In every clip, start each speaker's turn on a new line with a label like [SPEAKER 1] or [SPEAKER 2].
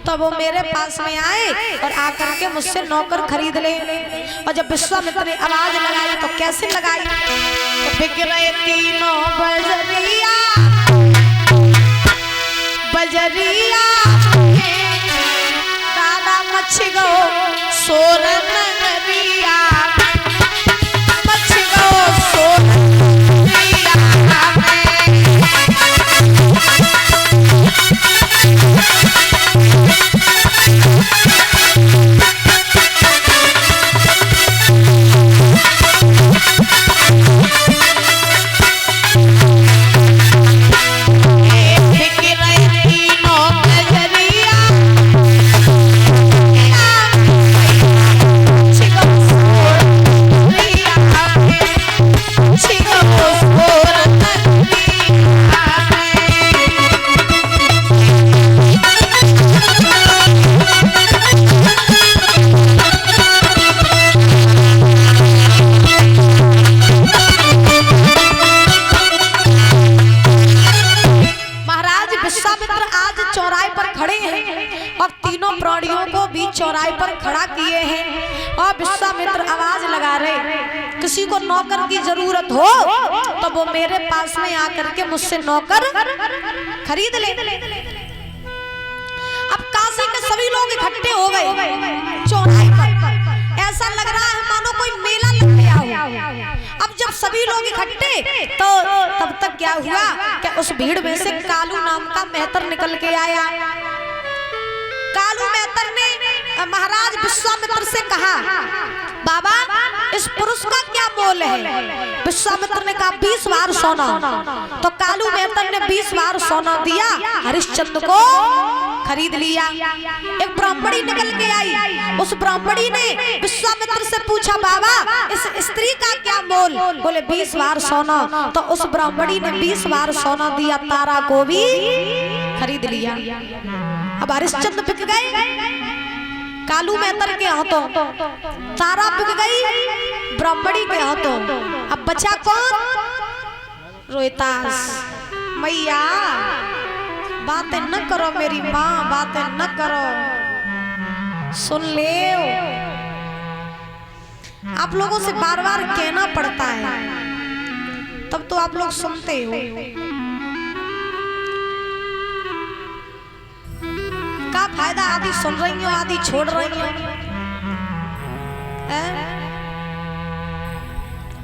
[SPEAKER 1] तो वो मेरे पास में आए और आकर के मुझसे नौकर खरीद ले। और जब विश्वामित्र ने आवाज लगाई तो कैसे लगाई, तो बिक रहे तीनों बजरिया बजरिया दादा मच गो सोर नगरिया मच गो सोर चौराहे पर खड़ा किए हैं और विश्वामित्र आवाज लगा रहे, किसी को नौकर की जरूरत हो तो वो मेरे पास में आकर के मुझसे नौकर खरीद ले। अब काशी के सभी लोग इकट्ठे हो गए चौराहे पर, ऐसा लग रहा है मानो कोई मेला लग गया हो। अब जब सभी लोग इकट्ठे तो तब तक क्या हुआ कि उस भीड़ में से कालू नाम का मेहतर निकल के आया। कालू मेहतर ने महाराज विश्वामित्र से कहा, बाबा इस पुरुष का क्या मोल है? विश्वामित्र ने कहा 20 बार सोना। तो कालू मेहतर ने 20 बार सोना दिया, हरिश्चंद्र को खरीद लिया। एक ब्राह्मणी निकल के आई, उस ब्राह्मणी ने विश्वामित्र से पूछा, बाबा इस स्त्री का क्या मोल? बोले 20 बार सोना। तो उस ब्राह्मणी ने 20 बार सोना दिया, तारा को भी खरीद लिया। अब हरिश्चंद्र बिक गए कालू मेहतर के हाथों, तारा बिक गई ब्राह्मणी के हाथों। अब बचा कौन? रोहितास। मैया बातें न करो मेरी माँ, बातें न करो, सुन ले। आप लोगों से बार बार कहना पड़ता है तब तो आप लोग सुनते हो। का फायदा, आदि सुन रही हो आदि छोड़ रही हो।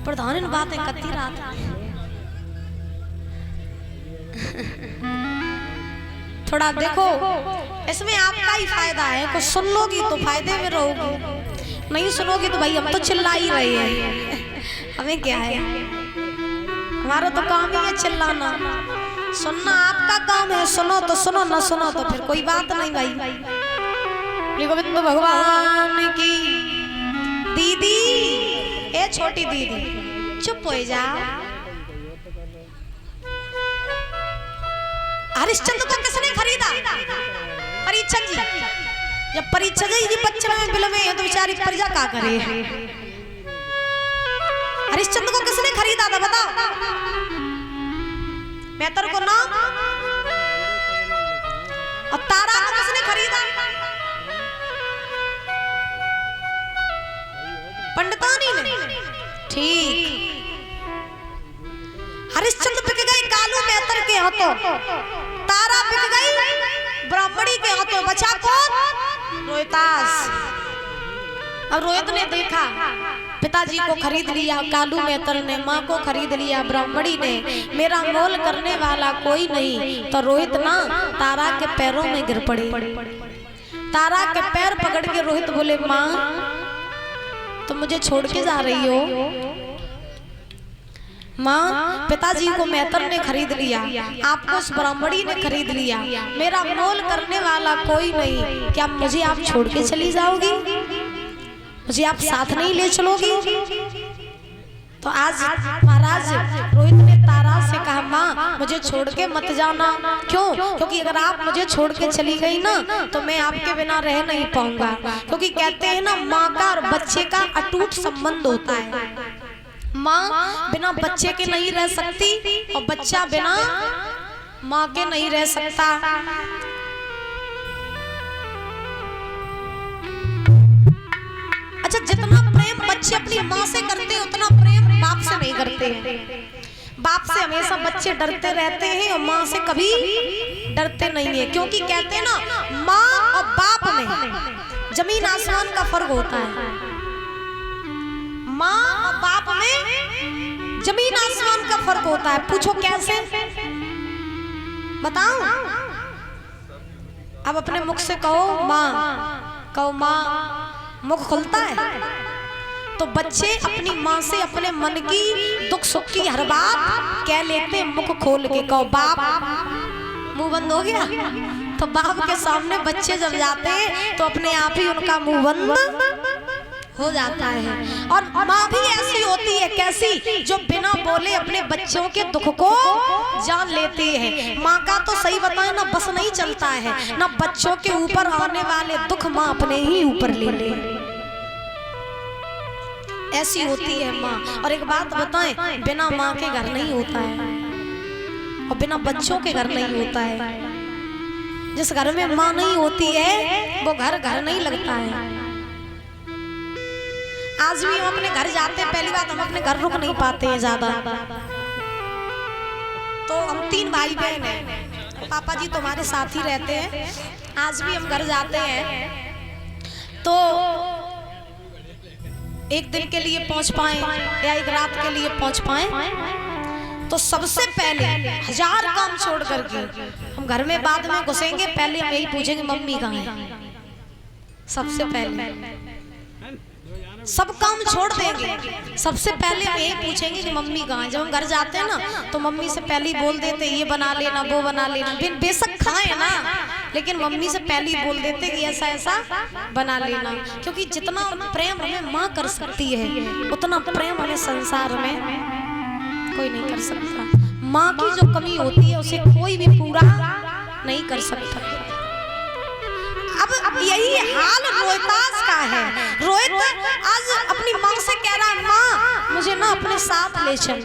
[SPEAKER 1] प्रधान बातें करती रात थोड़ा देखो, इसमें आपका ही फायदा है। कुछ सुन लोगी तो फायदे में रहोगी, नहीं सुनोगी तो भाई हम तो चिल्ला ही रहे हैं, हमें क्या है, हमारा तो काम ही है चिल्लाना। सुनना आपका काम है, सुनो तो सुनो, न सुनो तो फिर कोई बात नहीं भाई। गोविंद भगवान की दीदी, ए छोटी दीदी चुप हो जा। हरिश्चंद्र को किसने खरीदा? परीक्षक जी। जब परीक्षक जी बच्चन में बिल में तो बेचारी प्रजा क्या करे। हरिश्चंद्र को किसने खरीदा था बताओ? मेहतर को नाम। और तारा को किसने खरीदा? पंडितानी ने। ठीक। हरिश्चंद्र बिक गई कालू मेहतर के हाथों, तारा बिक गई ब्राह्मणी के हाथों। बचा कौन? रोहितास। अब रोहित ने देखा पिताजी को खरीद लिया कालू मेहतर ने, माँ को खरीद लिया ब्राह्मणी ने, मेरा मोल करने वाला कोई नहीं। तो रोहित ना तारा के पैरों में गिर पड़े। तारा के पैर पकड़ के रोहित बोले, माँ तुम मुझे छोड़ के जा रही हो? माँ पिताजी को मेहतर ने खरीद लिया, आपको उस ब्राह्मणी ने खरीद लिया, मेरा मोल करने वाला कोई नहीं, क्या मुझे आप छोड़ के चली जाओगी? मुझे आप साथ नहीं ले चलोगी? तो आज महाराज रोहित ने तारा से कहा, माँ मुझे छोड़ के मत जाना। क्यों? क्योंकि अगर आप मुझे छोड़ के चली गई ना तो मैं आपके बिना रह नहीं पाऊंगा। क्योंकि कहते हैं ना, माँ का और बच्चे का अटूट संबंध होता है। माँ बिना बच्चे के नहीं रह सकती और बच्चा बिना माँ के नहीं रह सकता। बच्चे अपनी माँ से करते हैं उतना प्रेम बाप से नहीं करते हैं। बाप से हमेशा बच्चे डरते रहते हैं और माँ से कभी डरते नहीं है, क्योंकि कहते हैं ना माँ और बाप में जमीन आसमान का फर्क होता है। माँ और बाप में जमीन आसमान का फर्क होता है। पूछो कैसे, बताऊं? अब अपने मुख से कहो माँ, कहो माँ, मुख खुलता है। तो बच्चे अपनी माँ से अपने मन की दुख सुख की हर बात कह लेते मुख खोल के। कहो बाप, मुंह बंद हो गया। तो बाप के सामने बच्चे जब जाते हैं तो अपने आप ही उनका मुंह बंद हो जाता है। और माँ भी ऐसी होती है, कैसी, जो बिना बोले अपने बच्चों के दुख को जान लेती है। माँ का तो सही बताए ना बस नहीं चलता है, ना बच्चों के ऊपर आने वाले दुख माँ अपने ही ऊपर ले ले, ऐसी होती है माँ। और एक बात बताएं, बिना माँ के घर नहीं होता है और बिना बच्चों के घर नहीं होता है। जिस घर में माँ नहीं होती है वो घर घर नहीं लगता है। आज भी हम अपने घर जाते हैं, पहली बात हम अपने घर रुक नहीं पाते हैं ज्यादा। तो हम 3 भाई बहन हैं, पापा जी तुम्हारे साथ ही रहते हैं। आज भी हम घर जाते हैं तो एक दिन के लिए पहुंच पाए या एक रात के लिए पहुंच पाए तो सबसे पहले 1000 काम छोड़ करके हम घर में बाद में घुसेंगे, पहले हम यही पूछेंगे मम्मी कहाँ है। सबसे पहले सब काम छोड़ देंगे, सबसे पहले हम यही पूछेंगे कि मम्मी कहाँ है। जब हम घर जाते हैं ना तो मम्मी से पहले ही बोल देते ये बना लेना वो बना लेना, बेशक खाए ना, लेकिन मम्मी से पहले ही बोल देते कि ऐसा ऐसा बना लेना। क्योंकि जितना प्रेम हमें माँ कर सकती है उतना प्रेम हमें संसार में कोई नहीं कर सकता। माँ की जो कमी होती है उसे कोई भी पूरा नहीं कर सकता। अब यही हाल रोहितास का है। रोहित आज अपनी माँ से कह रहा है माँ मुझे ना अपने साथ ले चल।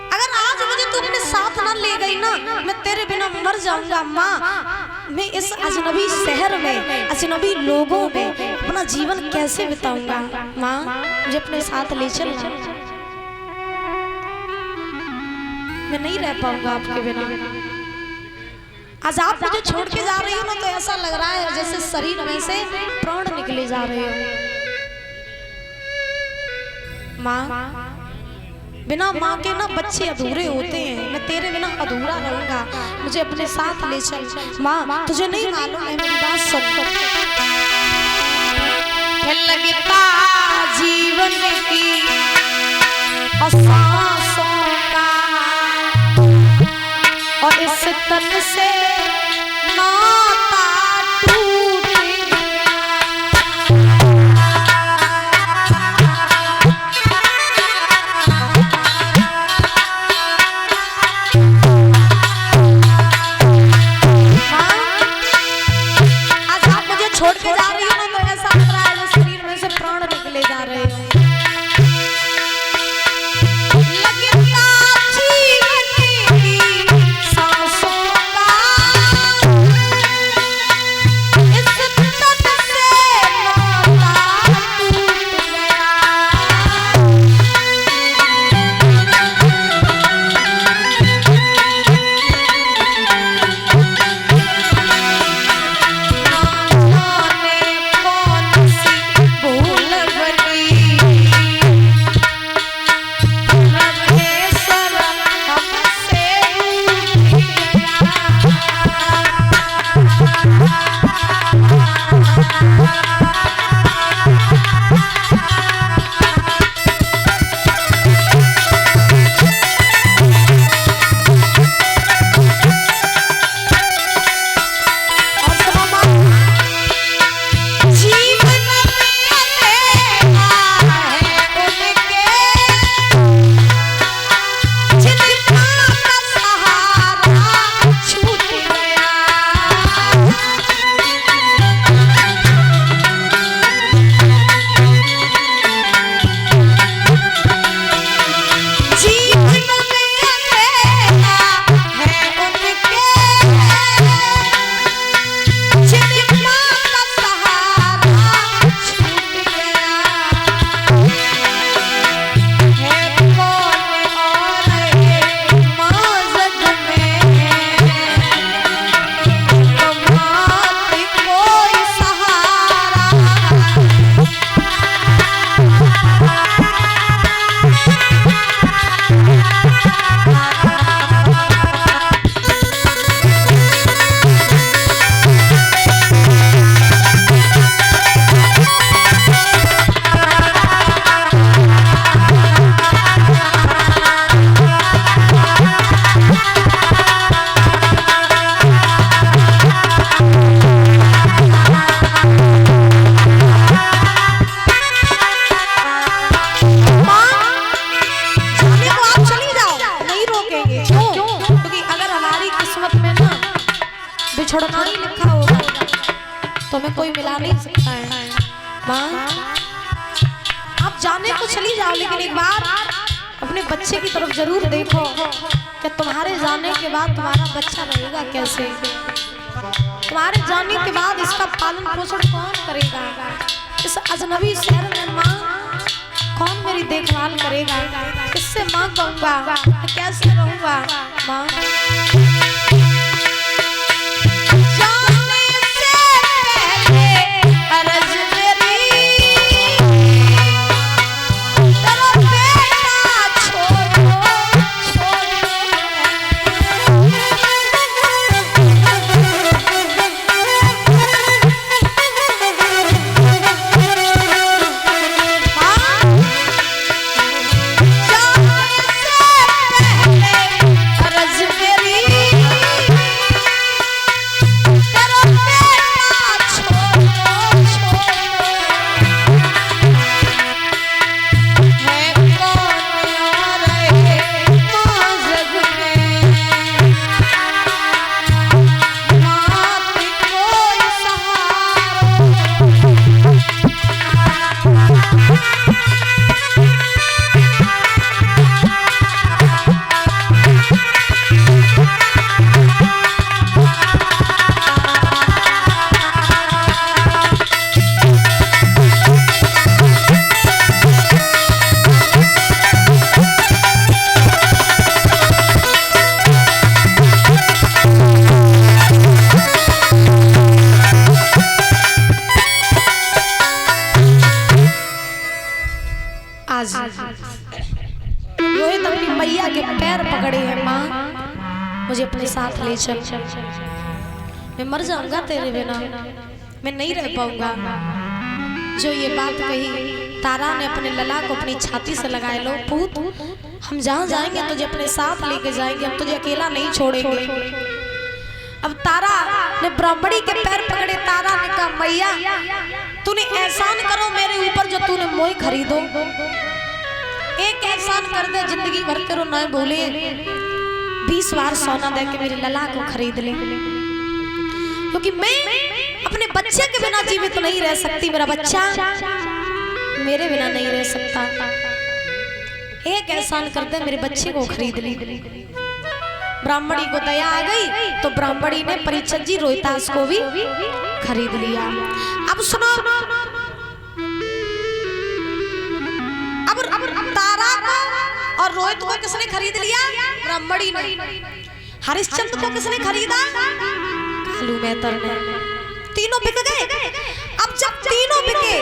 [SPEAKER 1] अगर आज मुझे तू अपने साथ ना ले गई ना मैं तेरे बिना मर जाऊंगा माँ। मैं इस अजनबी शहर में अजनबी लोगों में अपना जीवन कैसे बिताऊंगा। माँ मुझे अपने साथ ले चल, मैं नहीं रह पाऊंगा आपके बिना। आज आप मुझे छोड़ के जा रही हो ना तो ऐसा लग रहा है जैसे शरीर में से प्राण निकले जा रहे हो। माँ, बिना माँ के ना बच्चे अधूरे होते हैं। मैं तेरे बिना अधूरा रहूंगा, मुझे अपने साथ ले चल। माँ तुझे नहीं मालूम है, मेरी बात सुन। लगता जीवन की सांसों का और इस तन से नाता टूट गया। आज आप मुझे छोड़ के जा रही हो ना तो ऐसा लग रहा है शरीर में से प्राण निकले जा रहे हो। तुम्हें कोई मिला नहीं सकता है माँ। आप जाने को चली जाओ, लेकिन एक बार अपने बच्चे की तरफ जरूर देखो कि तुम्हारे जाने के बाद तुम्हारा बच्चा रहेगा कैसे, तुम्हारे जाने के बाद इसका पालन पोषण कौन करेगा, इस अजनबी शहर में माँ कौन मेरी देखभाल करेगा, किससे माँ कहूँगा, कैसे रहूँगा माँ। रोहित अपनी मैया के पैर पकड़े हैं माँ, मुझे अपने साथ ले चल, मैं मर जाऊंगा तेरे बिना, मैं नहीं रह पाऊंगा। जो ये बात कही तारा ने अपने लला को अपनी छाती से लगाए, लो पूत हम जहाँ जाएंगे तुझे अपने साथ लेके जाएंगे, हम तुझे अकेला नहीं छोड़ेंगे। अब तारा ने ब्राह्मणी के पैर पकड़े, तारा ने कहा मैया तूने एहसान करो मेरे ऊपर जो तूने मोह खरीदो, एक एहसान कर दे जिंदगी भर तेरो ना बोले 20 बार सोना दे के मेरे लला को खरीद ले, क्योंकि मैं अपने बच्चे के बिना जीवित नहीं रह सकती, मेरा बच्चा मेरे बिना नहीं रह सकता, एक एहसान कर दे मेरे बच्चे को खरीद ले। ब्राह्मणी को दया आ गई तो ब्राह्मणी ने परिचत जी रोहितास को भी खरीद लिया। अब सुनो, अब तारा को और रोहित को किसने खरीद लिया? ब्राह्मणी ने। हरिश्चंद्र को किसने खरीदा? कालू मेहतर ने। तीनों बिक गए। अब जब तीनों बिके,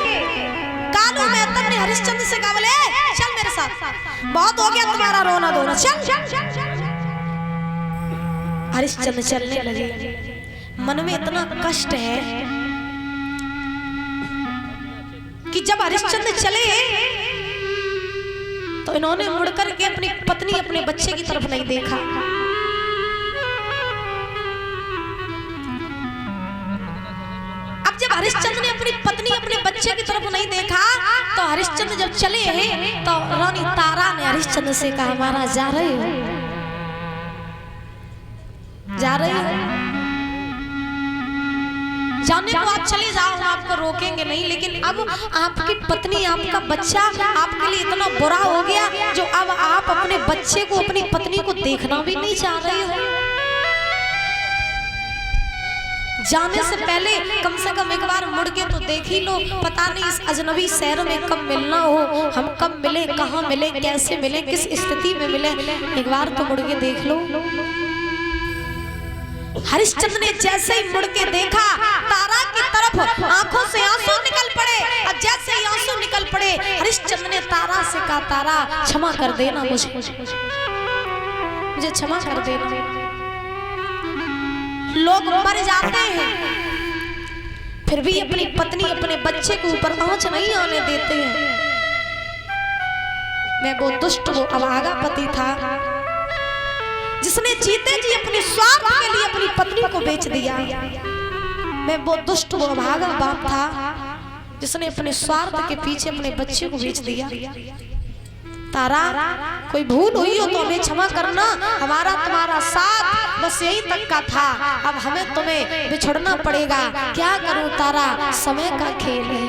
[SPEAKER 1] कालू मेहतर ने हरिश्चंद्र से कहा बोले चल मेरे साथ, बहुत हो गया तुम्हारा रोना धोना, चल। हरिश्चंद्र चलने लगे। मन में इतना कष्ट है कि जब हरिश्चंद्र चले तो इन्होंने मुड़कर के अपनी पत्नी अपने बच्चे की तरफ नहीं देखा। अब जब हरिश्चंद्र ने अपनी पत्नी अपने बच्चे की तरफ नहीं देखा तो हरिश्चंद्र जब चले तो रानी तारा ने हरिश्चंद्र से कहा महाराज जा रहे हो, जा रहे हो, जाने को आप चले जाओ, हम आपको रोकेंगे नहीं, लेकिन अब आपकी पत्नी आपका बच्चा आपके लिए इतना बुरा हो गया जो अब आप अपने बच्चे को अपनी पत्नी को देखना भी नहीं चाह रहे हो। जाने से पहले कम से कम एक बार मुड़ के तो देख ही लो, पता नहीं इस अजनबी शहर में कब मिलना हो, हम कब मिले, कहाँ मिले, कैसे मिले, किस स्थिति में मिले, एक बार तो मुड़ के देख लो। हरिश्चंद्र ने जैसे ही मुड़ के देखा तारा की तरफ, आंखों से आंसू निकल पड़े, और जैसे ही आंसू निकल पड़े हरिश्चंद्र ने तारा से कहा तारा क्षमा कर देना मुझे क्षमा कर देना। लोग मर जाते हैं फिर भी अपनी पत्नी अपने बच्चे के ऊपर आंच नहीं आने देते हैं। मैं वो दुष्ट वो अभागा पति था जिसने जीते जी अपने स्वार्थ के लिए अपनी पत्नी को बेच दिया। मैं वो दुष्ट वो अभागा बाप था जिसने अपने स्वार्थ के पीछे अपने बच्चे को बेच दिया। तारा कोई भूल हुई हो तो हमें क्षमा करना, हमारा तुम्हारा साथ बस यही तक का था, अब हमें तुम्हें बिछड़ना पड़ेगा, क्या करूं तारा, समय का खेल है।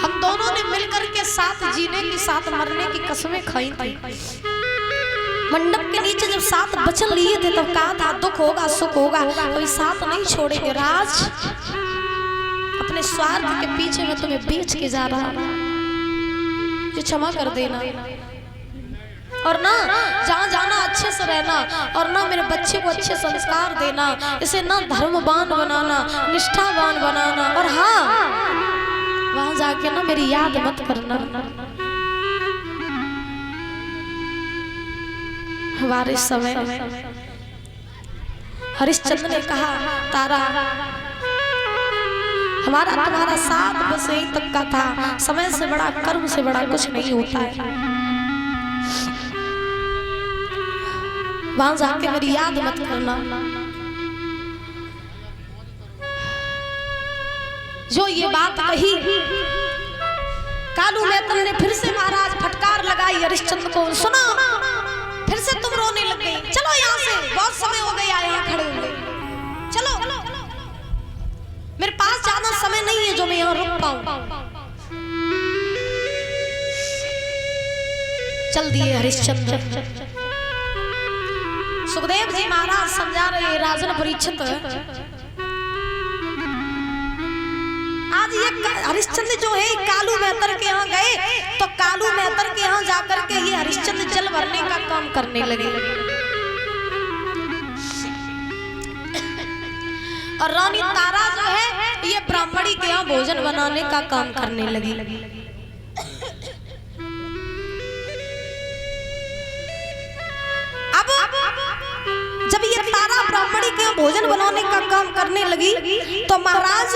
[SPEAKER 1] हम दोनों ने मिलकर के साथ जीने की, साथ मरने की कसमें खाई थी। मंडप के नीचे जब साथ वचन लिए थे तब कहा था दुख होगा सुख होगा कोई साथ नहीं छोड़ेंगे। राज अपने स्वार्थ के पीछे मैं तुम्हें बेच के जा रहा हूं, ये क्षमा कर देना, और ना जहाँ जाना अच्छे से रहना, और ना मेरे बच्चे को अच्छे संस्कार देना, इसे ना धर्मवान बनाना, निष्ठावान बनाना, और हाँ वहां जाके ना मेरी याद मत करना। हमारे समय हरिश्चंद्र ने कहा तारा हमारा तुम्हारा साथ बस यही तक का था, समय से बड़ा कर्म से बड़ा कुछ नहीं होता है। वहां जाके मेरी याद मत करना। जो ये बात कही कालू मेहतर ने फिर से महाराज फटकार लगाई हरिश्चंद्र को, सुना फिर से तुम रोने लग गई, चलो यहाँ से, बहुत समय हो गया यहाँ खड़े हुए, चलो मेरे पास ज्यादा समय नहीं है जो मैं यहाँ रुक पाऊं। चल दिए हरिश्चंद्र। सुखदेव जी महाराज समझा रहे राजन परीक्षित, आज ये हरिश्चंद्र जो है कालू मेहतर के यहाँ गए तो कालू मेहतर के यहाँ जाकर के ये हरिश्चंद्र जल भरने का काम करने लगे, और रानी तारा जो है ये ब्राह्मणी के यहाँ भोजन बनाने का काम करने लगी। अब जब ये तारा ब्राह्मणी के यहाँ भोजन बनाने का काम करने लगी तो महाराज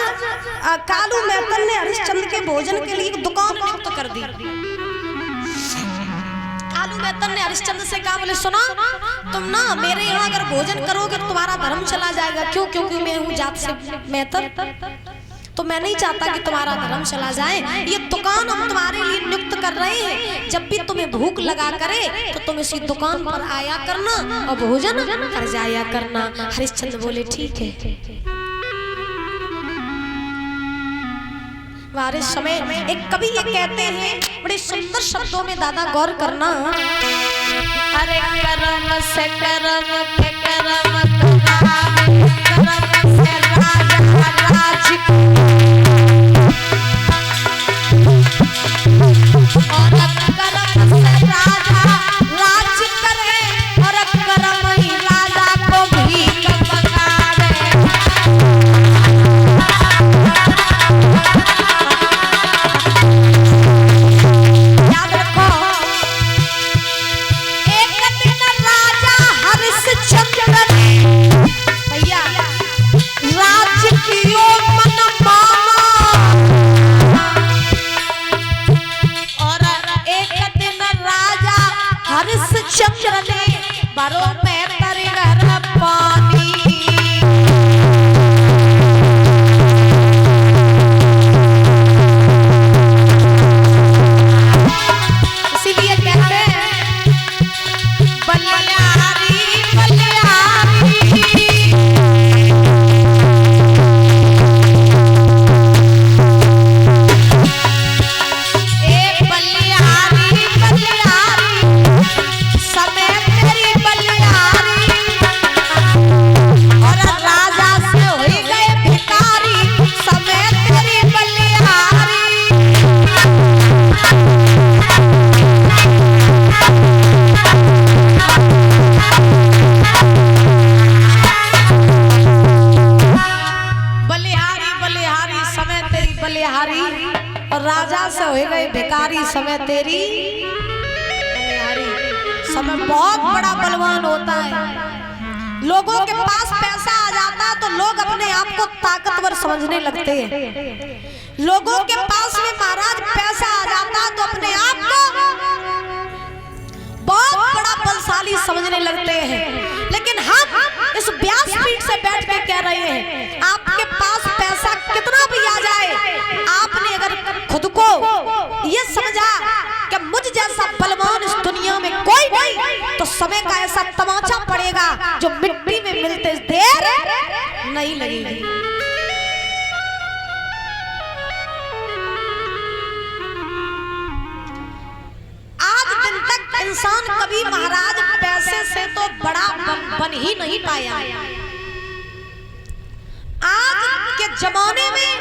[SPEAKER 1] कालू मेहतर ने हरिश्चंद्र के भोजन के लिए दुकान नियुक्त कर दी। कालू मेहतर ने हरिश्चंद्र से कहा, बोले सुना तुम ना मेरे यहाँ अगर भोजन करोगे तो तुम्हारा धर्म चला जाएगा। क्यों? क्योंकि मैं हूँ जात से मेहतर, तो मैं नहीं चाहता कि तुम्हारा धर्म चला जाए। ये दुकान हम तुम्हारे लिए नियुक्त कर रहे हैं, जब भी तुम्हें भूख लगा करे तो तुम इसी दुकान पर आया करना और भोजन कर जाया करना। हरिश्चंद्र बोले ठीक है। हमारे समय एक कवि ये कहते हैं बड़े सुंदर शब्दों में, दादा गौर करना, अरे करम से करम के करम करम से राजा राज, और करम से राजा राज करे, और करम ही राजा को भी पकावे। याद रखो एक दिन राजा हरिश्चंद्र भैया राज्य की ओर मन माना, और एक दिन राजा हरिश्चंद्र ने बरो मेहतर घर पानी। इसीलिए कहते हैं बलिहारी बलिहारी, ए बलिहारी बलिहारी, समय तेरी बलिहारी, और राजा से हो गए भिखारी, समय तेरी बलिहारी। बलिहारी बलिहारी समय तेरी बलिहारी, और राजा से हो गए भिखारी, समय तेरी बलिहारी। समय बहुत बड़ा बलवान होता है। लोगों के पास पैसा आ जाता तो लोग अपने आप को ताकतवर समझने लगते हैं। लोगों के पास में महाराज पैसा आ जाता तो अपने आप को बहुत बड़ा बलशाली समझने लगते हैं। लेकिन हम इस व्यासपीठ से बैठ के कह रहे हैं आपके पास पैसा कितना भी को ये समझा कि मुझ जैसा बलवान इस दुनिया में कोई नहीं, तो समय का ऐसा तमाचा पड़ेगा जो मिट्टी में मिलते देर नहीं लगेगी। आज दिन तक इंसान कभी महाराज पैसे से तो बड़ा बन ही नहीं पाया। आज के जमाने में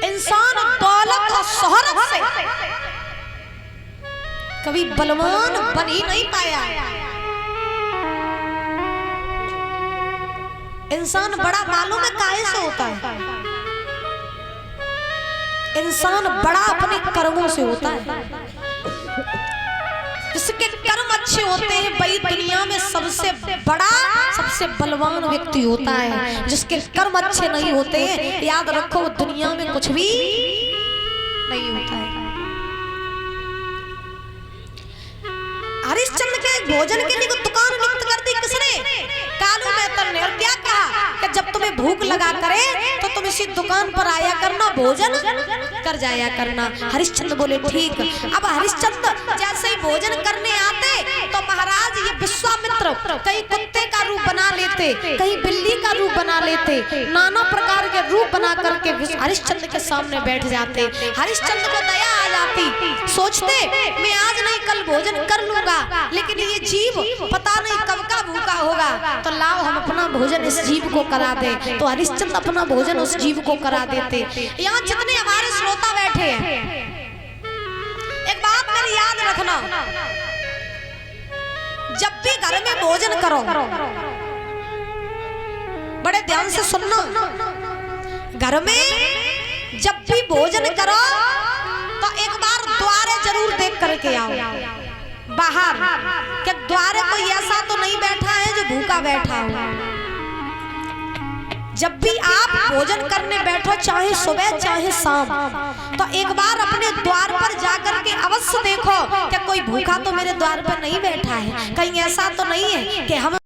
[SPEAKER 1] इंसान दौलत और शोहरत से कभी बलवान बन ही नहीं पाया। इंसान बड़ा मालूम है काहे से होता है? इंसान बड़ा अपने कर्मों से होता है। जिसके कर्म अच्छे होते हैं वही दुनिया में सबसे बड़ा सबसे बलवान व्यक्ति होता है। जिसके कर्म अच्छे नहीं होते हैं याद रखो दुनिया में कुछ भी नहीं होता है। हरिश्चंद्र के भोजन के लिए दुकान नियुक्त कर दी किसने? कालू मेहतर ने। और क्या कहा कि जब तुम्हें भूख लगा करे तो तुम इसी दुकान पर आया करना, भोजन कर जाया करना। हरिश्चंद्र बोले ठीक। अब हरिश्चंद्र जैसे ही भोजन करने आते तो महाराज ये विश्वामित्र कहीं कुत्ते का रूप बना लेते, कहीं बिल्ली का रूप बना लेते, नाना प्रकार के रूप बना करके हरिश्चंद्र के सामने बैठ जाते। हरिश्चंद्र को दया आ जाती, सोचते मैं आज नहीं कल भोजन कर लूंगा, लेकिन ये जीव पता नहीं कब का भूखा होगा, तो लाओ हम अपना भोजन इस जीव को करा दे। तो हरिश्चंद्र अपना भोजन उस जीव को करा देते। यहाँ जितने हमारे श्रोता बैठे हैं एक बात मेरी याद रखना, जब भी घर में भोजन करो बड़े ध्यान से सुनना। घर में जब भी भोजन करो तो एक बार द्वारे जरूर देख करके आओ बाहर, कि द्वारे कोई ऐसा तो नहीं बैठा है जो भूखा बैठा हो। जब भी आप भोजन करने बैठो चाहे सुबह चाहे शाम, तो एक बार अपने द्वार पर जाकर के अवश्य देखो कि कोई भूखा तो मेरे द्वार पर नहीं बैठा है, कहीं ऐसा तो नहीं है कि हम